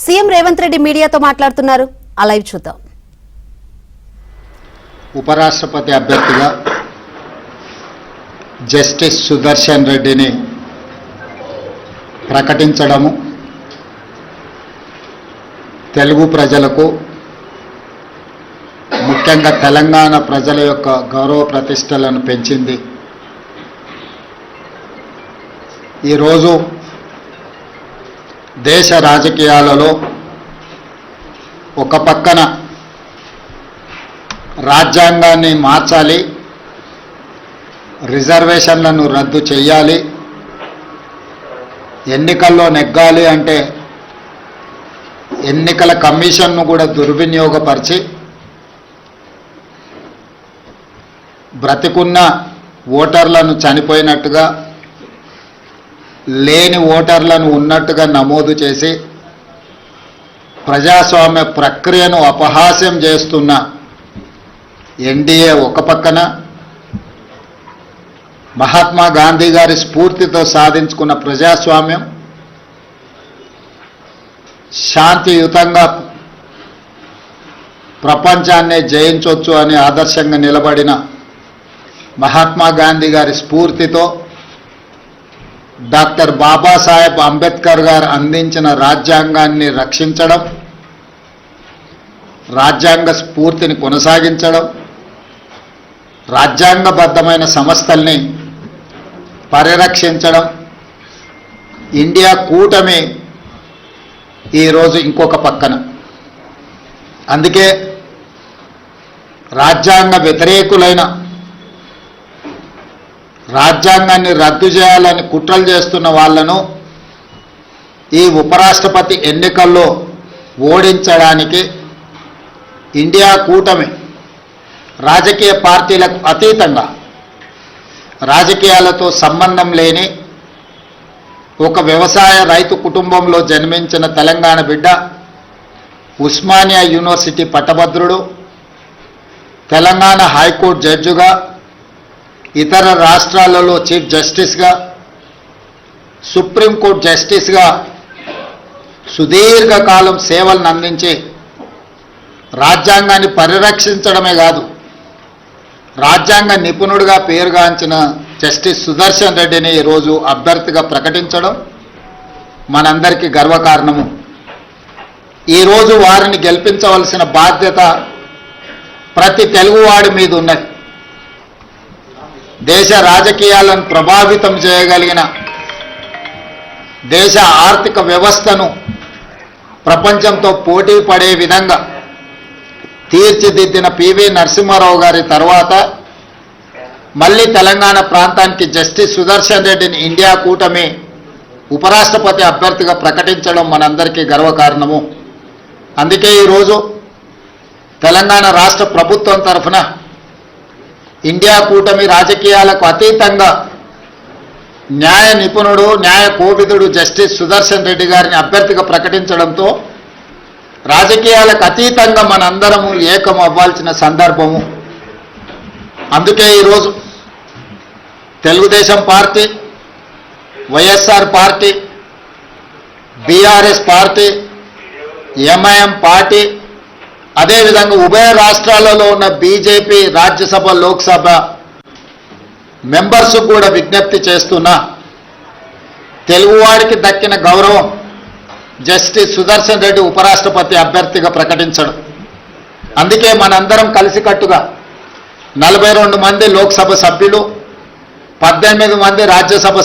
CM Revanth Reddy మీడియాతో మాట్లాడుతున్నారు. ఆ లైవ్ చూద్దాం. ఉపరాష్ట్రపతి అభ్యర్థిగా జస్టిస్ సుదర్శన్ రెడ్డిని ప్రకటించడము తెలుగు ప్రజలకు, ముఖ్యంగా తెలంగాణ ప్రజల యొక్క గౌరవ ప్రతిష్టలను పెంచింది. ఈరోజు దేశ రాజకీయాలలో ఒక పక్కన రాజ్యాంగాన్ని మార్చాలి, రిజర్వేషన్లను రద్దు చేయాలి, ఎన్నికల్లో నెగ్గాలి అంటే ఎన్నికల కమిషన్ను కూడా దుర్వినియోగపరిచి బ్రతికున్న ఓటర్లను చనిపోయినట్టుగా, లేని ఓటర్లను ఉన్నట్టుగా నమోదు చేసి ప్రజాస్వామ్య ప్రక్రియను అపహాస్యం చేస్తున్న ఎన్డీఏ ఒక పక్కన, మహాత్మా గాంధీ గారి స్ఫూర్తితో సాధించుకున్న ప్రజాస్వామ్యం, శాంతియుతంగా ప్రపంచాన్నే జయించవచ్చు అని ఆదర్శంగా నిలబడిన మహాత్మా గాంధీ గారి స్ఫూర్తితో డాక్టర్ బాబాసాహెబ్ అంబేద్కర్ గారు అందించిన రాజ్యాంగాన్ని రక్షించడం, రాజ్యాంగ స్ఫూర్తిని కొనసాగించడం, రాజ్యాంగబద్ధమైన సంస్థల్ని పరిరక్షించడం, ఇండియా కూటమి ఈరోజు ఇంకొక పక్కన. అందుకే రాజ్యాంగ వ్యతిరేకులైన, రాజ్యాంగాన్ని రద్దు చేయాలని కుట్రలు చేస్తున్న వాళ్లను ఈ ఉపరాష్ట్రపతి ఎన్నికల్లో ఓడించడానికి ఇండియా కూటమి రాజకీయ పార్టీలకు అతీతంగా, రాజకీయాలతో సంబంధం లేని ఒక వ్యవసాయ రైతు కుటుంబంలో జన్మించిన తెలంగాణ బిడ్డ, ఉస్మానియా యూనివర్సిటీ పట్టభద్రుడు, తెలంగాణ హైకోర్టు జడ్జిగా, ఇతర రాష్ట్రాలలో చీఫ్ జస్టిస్గా, సుప్రీంకోర్టు జస్టిస్గా సుదీర్ఘకాలం సేవలను అందించి రాజ్యాంగాన్ని పరిరక్షించడమే కాదు, రాజ్యాంగ నిపుణుడిగా పేరుగాంచిన జస్టిస్ సుదర్శన్ రెడ్డిని ఈరోజు అభ్యర్థిగా ప్రకటించడం మనందరికీ గర్వకారణము. ఈరోజు వారిని గెలిపించవలసిన బాధ్యత ప్రతి తెలుగువాడి మీద ఉన్నది. దేశ రాజకీయాలను ప్రభావితం చేయగలిగిన, దేశ ఆర్థిక వ్యవస్థను ప్రపంచంతో పోటీ పడే విధంగా తీర్చిదిద్దిన పివి నరసింహారావు గారి తర్వాత మళ్ళీ తెలంగాణ ప్రాంతానికి జస్టిస్ సుదర్శన్ రెడ్డిని ఇండియా కూటమి ఉపరాష్ట్రపతి అభ్యర్థిగా ప్రకటించడం మనందరికీ గర్వకారణము. అందుకే ఈరోజు తెలంగాణ రాష్ట్ర ప్రభుత్వం తరఫున ఇండియా కూటమి రాజకీయాలకు అతీతంగా న్యాయ నిపుణుడు, న్యాయ కోవిదుడు జస్టిస్ సుదర్శన్ రెడ్డి గారిని అభ్యర్థిగా ప్రకటించడంతో రాజకీయాలకు అతీతంగా మనందరము ఏకం అవ్వాల్సిన సందర్భము. అందుకే ఈరోజు Telugu Desam party, YSR party, BRS party, MIM party, అదేవిధంగా ఉభయ రాష్ట్రాలలో ఉన్న బీజేపీ రాజ్యసభ, లోక్సభ మెంబర్స్ కూడా విజ్ఞప్తి చేస్తున్నా, తెలుగువాడికి దక్కిన గౌరవం జస్టిస్ సుదర్శన్ రెడ్డి ఉపరాష్ట్రపతి అభ్యర్థిగా ప్రకటించడం. అందుకే మనందరం కలిసికట్టుగా 42 మంది లోక్సభ సభ్యులు, 18 మంది రాజ్యసభ